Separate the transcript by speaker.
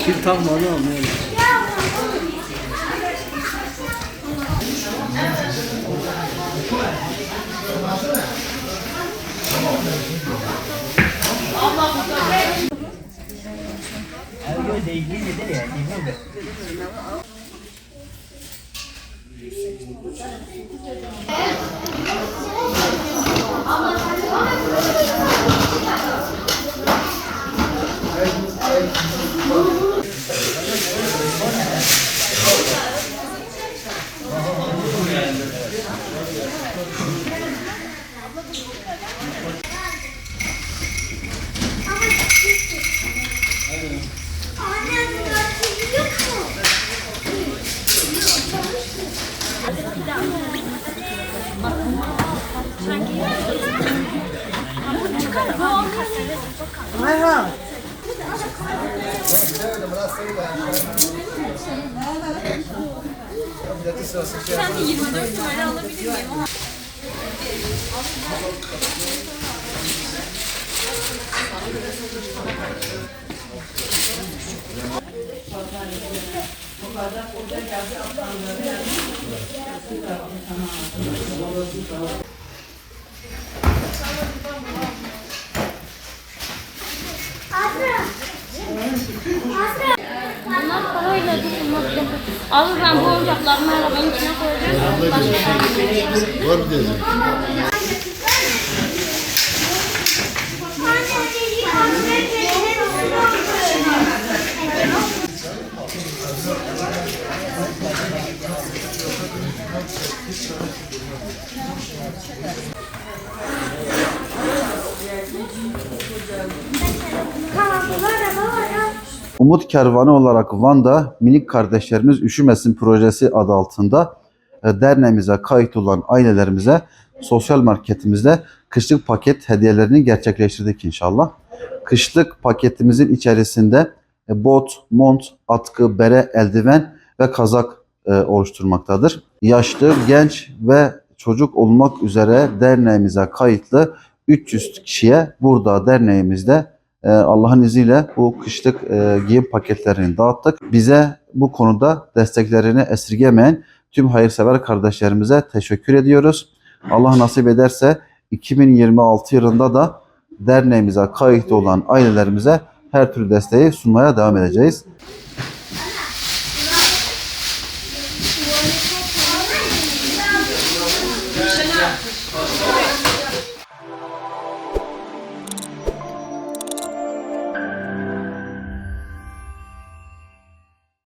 Speaker 1: Kim takmadı anlayalım.
Speaker 2: Merhaba.
Speaker 3: Sen de 24 numara alabilir miyim? Bunlar parayla tutulmak yok. Abi ben bu oyuncaklarımı arabanın içine koyacağım.
Speaker 4: Var mı diyeceğim?
Speaker 5: Umut Kervanı olarak Van'da Minik Kardeşlerimiz Üşümesin projesi adı altında derneğimize kayıt olan ailelerimize sosyal marketimizde kışlık paket hediyelerini gerçekleştirdik inşallah. Kışlık paketimizin içerisinde bot, mont, atkı, bere, eldiven ve kazak oluşturmaktadır. Yaşlı, genç ve çocuk olmak üzere derneğimize kayıtlı 300 kişiye burada derneğimizde Allah'ın izniyle bu kışlık giyim paketlerini dağıttık. Bize bu konuda desteklerini esirgemeyen tüm hayırsever kardeşlerimize teşekkür ediyoruz. Allah nasip ederse 2026 yılında da derneğimize kayıtlı olan ailelerimize her türlü desteği sunmaya devam edeceğiz.